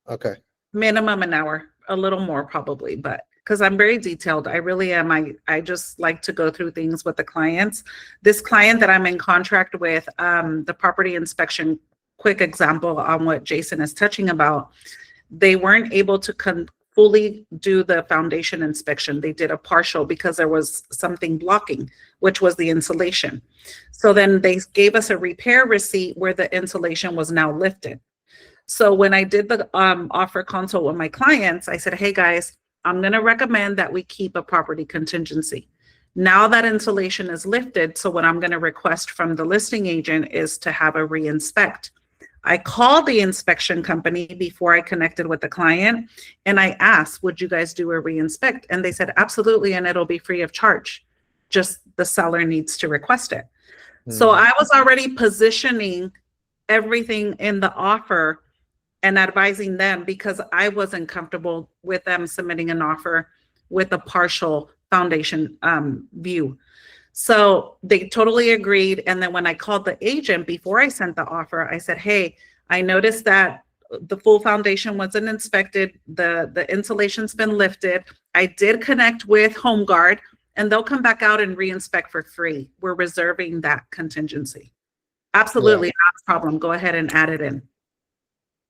Okay. Minimum an hour, a little more probably, but because I'm very detailed. I really am. I just like to go through things with the clients. This client that I'm in contract with, the property inspection, quick example on what Jason is touching about, they weren't able to fully do the foundation inspection. They did a partial because there was something blocking, which was the insulation. So then they gave us a repair receipt where the insulation was now lifted. So when I did the offer consult with my clients, I said, hey guys, I'm going to recommend that we keep a property contingency. Now that insulation is lifted, so what I'm going to request from the listing agent is to have a re-inspect. I called the inspection company before I connected with the client, and I asked, would you guys do a re-inspect? And they said, absolutely, and it'll be free of charge. Just the seller needs to request it. So I was already positioning everything in the offer and advising them because I wasn't comfortable with them submitting an offer with a partial foundation view. So they totally agreed. And then when I called the agent before I sent the offer, I said, hey, I noticed that the full foundation wasn't inspected. The insulation's been lifted. I did connect with Home Guard and they'll come back out and re-inspect for free. We're reserving that contingency. Absolutely not a problem. Go ahead and add it in.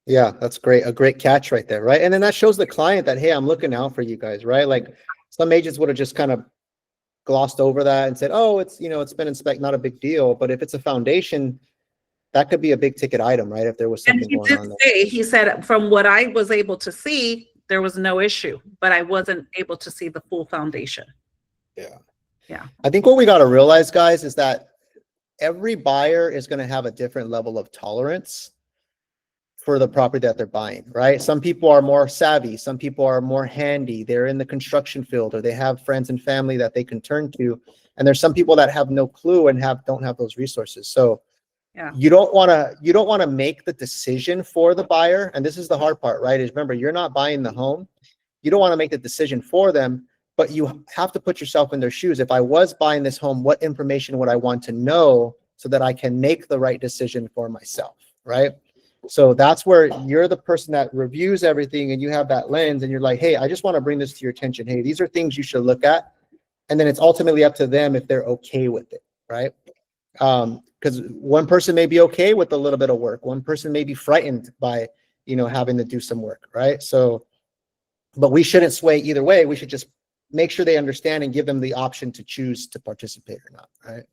Yeah, that's great. A great catch right there, right? And then that shows the client that, hey, I'm looking out for you guys, right? Like some agents would have just kind of glossed over that and said, oh, it's been inspected, not a big deal. But if it's a foundation, that could be a big ticket item, right? If there was something going on there. He said, from what I was able to see, there was no issue, but I wasn't able to see the full foundation. Yeah. I think what we got to realize, guys, is that every buyer is going to have a different level of tolerance for the property that they're buying, right? Some people are more savvy. Some people are more handy. They're in the construction field, or they have friends and family that they can turn to. And there's some people that have no clue and don't have those resources. So Yeah. you don't want to make the decision for the buyer. And this is the hard part, right? Is remember, you're not buying the home. You don't want to make the decision for them, but you have to put yourself in their shoes. If I was buying this home, what information would I want to know so that I can make the right decision for myself, right? So that's where you're the person that reviews everything, and you have that lens, and you're like, hey, I just want to bring this to your attention. Hey, these are things you should look at. And then it's ultimately up to them if they're okay with it, right? Because one person may be okay with a little bit of work. One person may be frightened by, having to do some work, right? So, but we shouldn't sway either way. We should just make sure they understand and give them the option to choose to participate or not, right?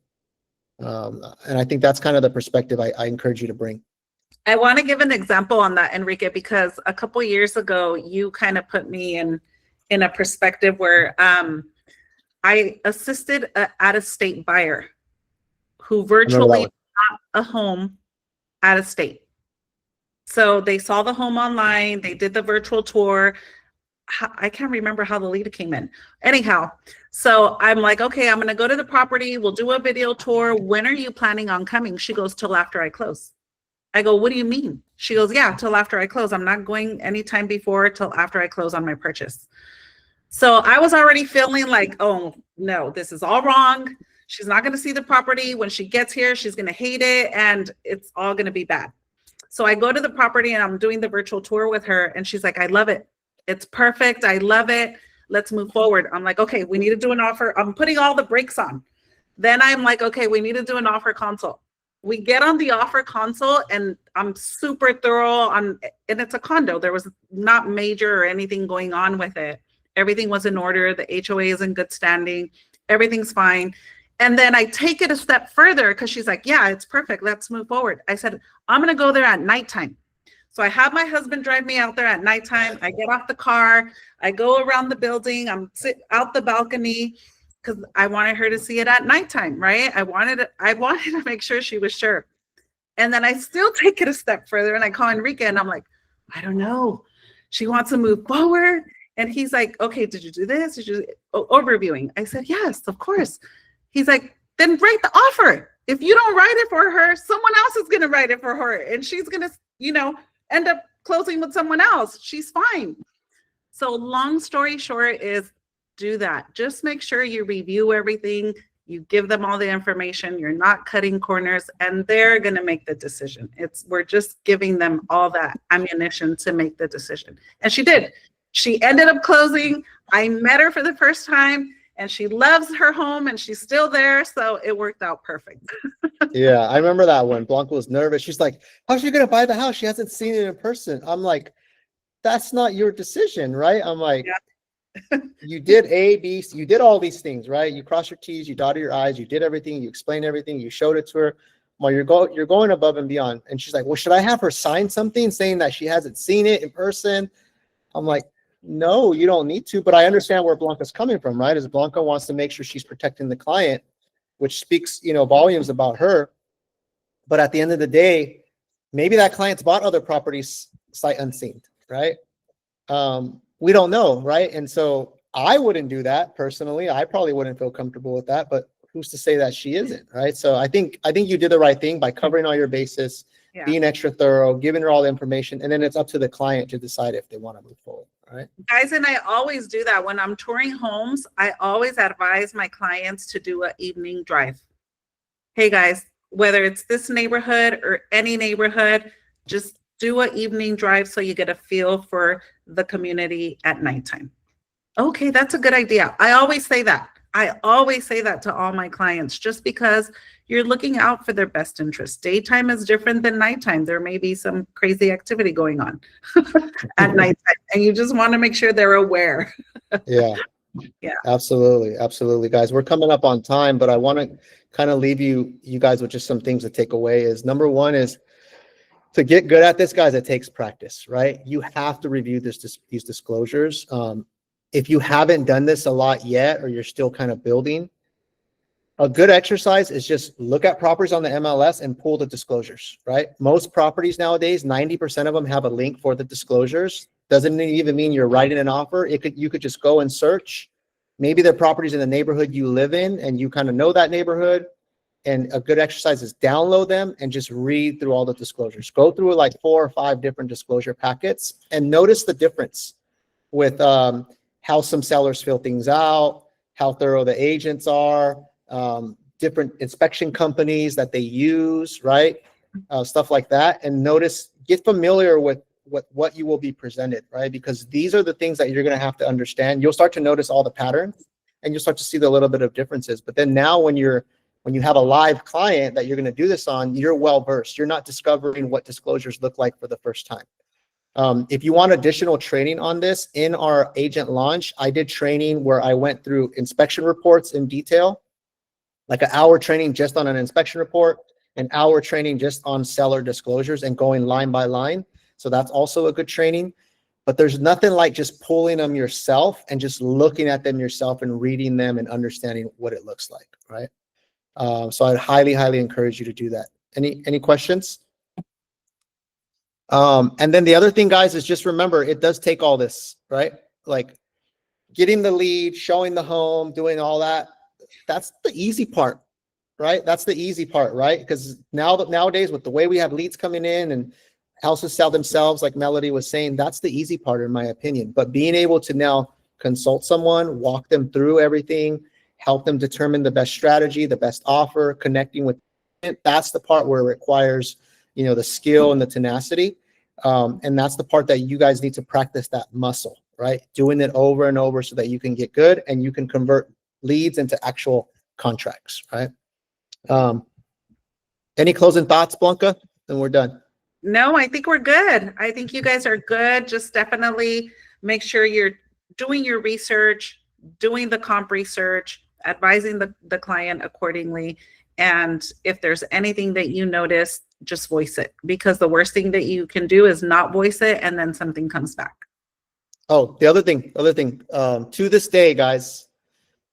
And I think that's kind of the perspective I encourage you to bring. I want to give an example on that, Enrique, because a couple years ago, you kind of put me in a perspective where I assisted an out-of-state buyer who virtually bought a home out of state. So they saw the home online, they did the virtual tour. I can't remember how the lead came in. Anyhow, so I'm like, okay, I'm going to go to the property. We'll do a video tour. When are you planning on coming? She goes, till after I close. I go, what do you mean? She goes, yeah, till after I close. I'm not going anytime before, till after I close on my purchase. So I was already feeling like, oh no, this is all wrong. She's not going to see the property. When she gets here, she's going to hate it, and it's all going to be bad. So I go to the property and I'm doing the virtual tour with her, and she's like, I love it. It's perfect. I love it. Let's move forward. I'm like, okay, we need to do an offer. I'm putting all the brakes on. Then I'm like, okay, we need to do an offer consult. We get on the offer consult, and I'm super thorough and it's a condo. There was not major or anything going on with it. Everything was in order. The HOA is in good standing. Everything's fine. And then I take it a step further because she's like, yeah, it's perfect. Let's move forward. I said, I'm going to go there at nighttime. So I have my husband drive me out there at nighttime. I get off the car. I go around the building. I'm sit out the balcony because I wanted her to see it at nighttime, right? I wanted to make sure she was sure. And then I still take it a step further, and I call Enrique, and I'm like, I don't know. She wants to move forward. And he's like, okay, did you do this? Did you overviewing? I said, yes, of course. He's like, then write the offer. If you don't write it for her, someone else is going to write it for her. And she's going to, end up closing with someone else. She's fine. So long story short is do that. Just make sure you review everything. You give them all the information. You're not cutting corners, and they're going to make the decision. We're just giving them all that ammunition to make the decision. And she did. She ended up closing. I met her for the first time, and she loves her home, and she's still there. So it worked out perfect. Yeah, I remember that one. Blanca was nervous. She's like, how's she going to buy the house? She hasn't seen it in person. I'm like, that's not your decision, right? I'm like, yeah. You did A, B, C, you did all these things, right? You crossed your T's, you dotted your I's, you did everything, you explained everything, you showed it to her. Well, you're going above and beyond. And she's like, well, should I have her sign something saying that she hasn't seen it in person? I'm like, no, you don't need to, but I understand where Blanca's coming from, right? As Blanca wants to make sure she's protecting the client, which speaks, volumes about her. But at the end of the day, maybe that client's bought other properties sight unseen, right? We don't know, right? And so I wouldn't do that personally. I probably wouldn't feel comfortable with that, but who's to say that she isn't, right? So I think you did the right thing by covering all your bases, Yeah. being extra thorough, giving her all the information, and then it's up to the client to decide if they want to move forward, right? Guys, and I always do that. When I'm touring homes, I always advise my clients to do an evening drive. Hey guys, whether it's this neighborhood or any neighborhood, just do an evening drive so you get a feel for the community at nighttime. Okay, that's a good idea. I always say that. To all my clients, just because you're looking out for their best interest. Daytime is different than nighttime. There may be some crazy activity going on at nighttime, and you just want to make sure they're aware. Yeah. Yeah. Absolutely, guys. We're coming up on time, but I want to kind of leave you guys with just some things to take away. Is number one is to get good at this, guys, it takes practice, right? You have to review these disclosures. If you haven't done this a lot yet, or you're still kind of building, A good exercise is just look at properties on the MLS and pull the disclosures, right? Most properties nowadays, 90% of them have a link for the disclosures. Doesn't even mean you're writing an offer. You could just go and search. Maybe they're properties in the neighborhood you live in and you kind of know that neighborhood. And a good exercise is download them and just read through all the disclosures. Go through like 4 or 5 different disclosure packets and notice the difference with how some sellers fill things out, how thorough the agents are, different inspection companies that they use, right? Stuff like that. And get familiar with what you will be presented, right? Because these are the things that you're going to have to understand. You'll start to notice all the patterns and you'll start to see the little bit of differences. But then now when you have a live client that you're going to do this on, you're well versed. You're not discovering what disclosures look like for the first time. If you want additional training on this, in our agent launch, I did training where I went through inspection reports in detail, like an hour training just on an inspection report, an hour training just on seller disclosures and going line by line. So that's also a good training. But there's nothing like just pulling them yourself and just looking at them yourself and reading them and understanding what it looks like, right? So I'd highly, highly encourage you to do that. Any questions? And then the other thing, guys, is just remember, it does take all this, right? Like getting the lead, showing the home, doing all that. That's the easy part, right? That's the easy part, right? Because nowadays with the way we have leads coming in and houses sell themselves, like Melody was saying, that's the easy part in my opinion. But being able to now consult someone, walk them through everything, help them determine the best strategy, the best offer, connecting with it, that's the part where it requires, the skill and the tenacity. And that's the part that you guys need to practice that muscle, right? Doing it over and over so that you can get good and you can convert leads into actual contracts, right? Any closing thoughts, Blanca? Then we're done. No, I think we're good. I think you guys are good. Just definitely make sure you're doing your research, doing the comp research, advising the client accordingly. And if there's anything that you notice, just voice it, because the worst thing that you can do is not voice it and then something comes back. Oh, the other thing, to this day, guys,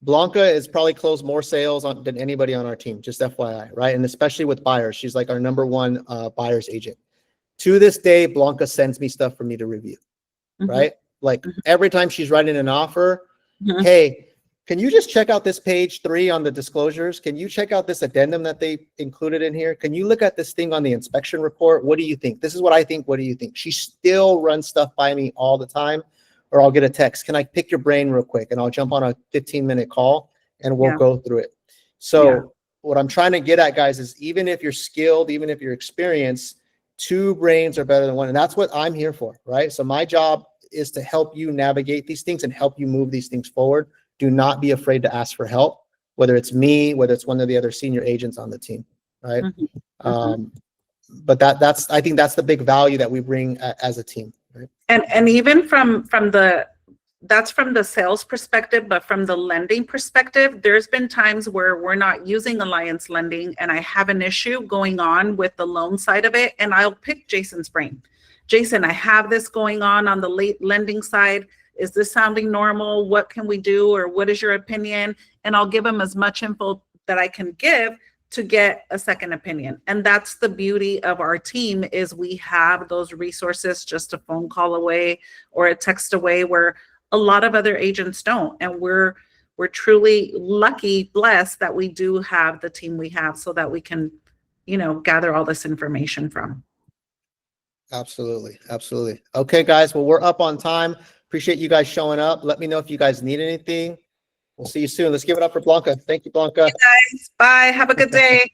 Blanca has probably closed more sales than anybody on our team, just FYI, right? And especially with buyers, she's like our #1 buyer's agent. To this day, Blanca sends me stuff for me to review, right? Like every time she's writing an offer, hey, can you just check out this page 3 on the disclosures? Can you check out this addendum that they included in here? Can you look at this thing on the inspection report? What do you think? This is what I think. What do you think? She still runs stuff by me all the time, or I'll get a text. Can I pick your brain real quick? And I'll jump on a 15-minute call and we'll go through it. So what I'm trying to get at, guys, is even if you're skilled, even if you're experienced, 2 brains are better than 1. And that's what I'm here for, right? So my job is to help you navigate these things and help you move these things forward. Do not be afraid to ask for help, whether it's me, whether it's one of the other senior agents on the team, right? But I think that's the big value that we bring as a team, right? And even from the sales perspective, but from the lending perspective, there's been times where we're not using Alliance Lending and I have an issue going on with the loan side of it, and I'll pick Jason's brain. Jason, I have this going on the late lending side. Is this sounding normal? What can we do? Or what is your opinion? And I'll give him as much info that I can give to get a second opinion. And that's the beauty of our team, is we have those resources just a phone call away or a text away, where a lot of other agents don't. And we're truly lucky, blessed that we do have the team we have, so that we can, gather all this information from. Absolutely. Absolutely. Okay, guys. Well, we're up on time. Appreciate you guys showing up. Let me know if you guys need anything. We'll see you soon. Let's give it up for Blanca. Thank you, Blanca. Hey guys. Bye. Have a good day.